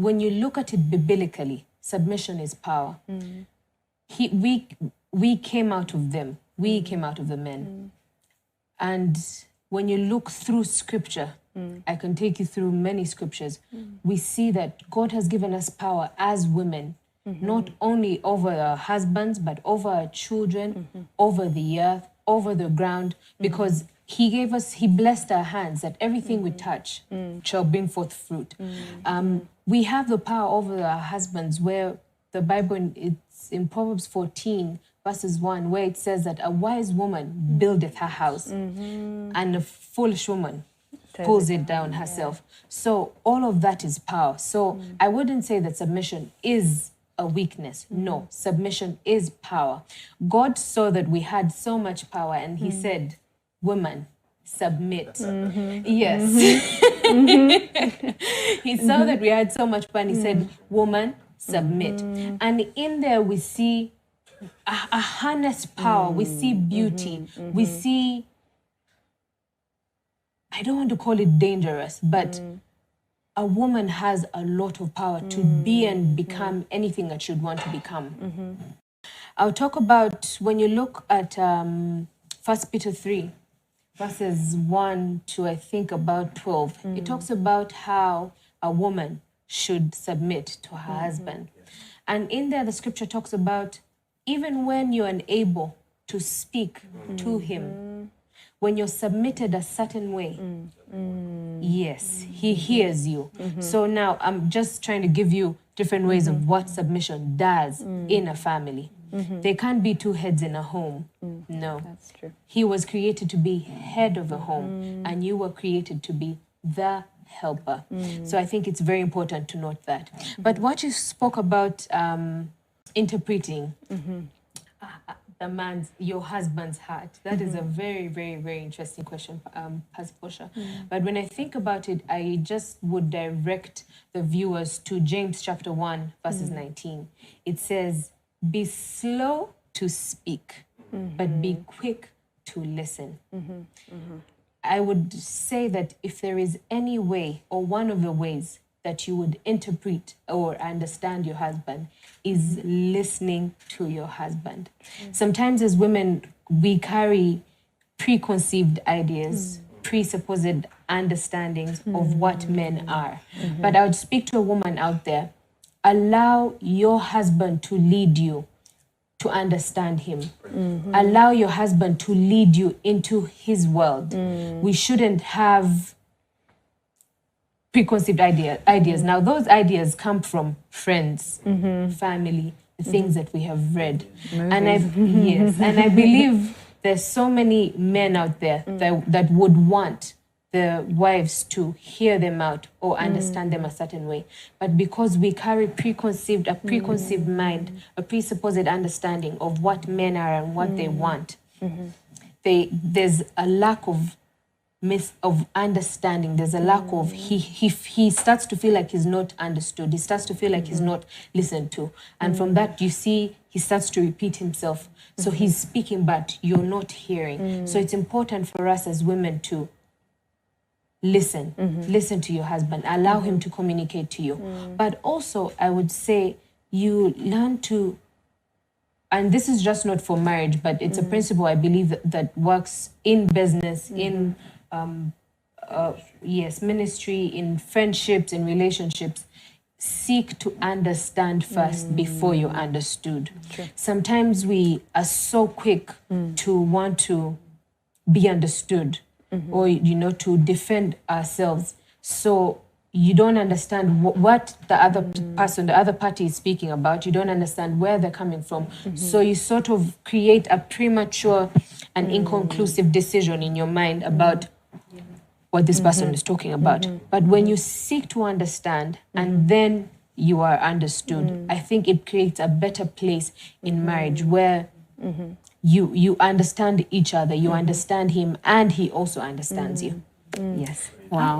when you look at it biblically, submission is power. We came out of them. We came out of the men. And when you look through scripture, I can take you through many scriptures, we see that God has given us power as women, not only over our husbands, but over our children, over the earth, over the ground, because he blessed our hands that everything we touch shall bring forth fruit. We have the power over our husbands, where the Bible, it's in Proverbs 14, verses 1, where it says that a wise woman buildeth her house, and a foolish woman pulls it down herself. So all of that is power. So I wouldn't say that submission is a weakness. No, submission is power. God saw that we had so much power, and he said, woman, submit. Yes. He saw that we had so much power, and he said, woman, submit. And in there we see a harnessed power. We see beauty. We see, I don't want to call it dangerous, but a woman has a lot of power to be and become anything that she'd want to become. I'll talk about, when you look at 1 Peter 3, verses 1 to I think about 12, it talks about how a woman should submit to her husband. And in there, the scripture talks about even when you're unable to speak to him, when you're submitted a certain way, yes, he hears you. So now I'm just trying to give you different ways of what submission does in a family. There can't be two heads in a home. No. That's true. He was created to be head of a home, and you were created to be the helper. So I think it's very important to note that. But what you spoke about interpreting your husband's heart, that is a very, very, very interesting question, Pastor Portia. But when I think about it, I just would direct the viewers to James chapter 1, verses 19. It says, be slow to speak, but be quick to listen. I would say that if there is any way, or one of the ways that you would interpret or understand your husband, is listening to your husband. Sometimes as women, we carry preconceived ideas, presupposed understandings of what men are. But I would speak to a woman out there, allow your husband to lead you to understand him. Allow your husband to lead you into his world. We shouldn't have preconceived ideas. Now, those ideas come from friends, family, the things that we have read. And I believe there's so many men out there that would want the wives to hear them out or understand them a certain way. But because we carry a preconceived mind, a presupposed understanding of what men are and what they want, there's a lack of understanding. There's a lack of, he starts to feel like he's not understood. He starts to feel like he's not listened to. And from that, you see, he starts to repeat himself. So he's speaking, but you're not hearing. So it's important for us as women to listen. Listen to your husband. Allow him to communicate to you. But also, I would say, you learn to, and this is just not for marriage, but it's a principle I believe that works in business, in ministry, in friendships, in relationships. Seek to understand first before you're understood. Sometimes we are so quick to want to be understood, or to defend ourselves. So you don't understand what the other person, the other party is speaking about. You don't understand where they're coming from. So you sort of create a premature and inconclusive decision in your mind about what this person is talking about. But when you seek to understand and then you are understood, I think it creates a better place in marriage where you understand each other, you understand him, and he also understands you. Yes. Wow.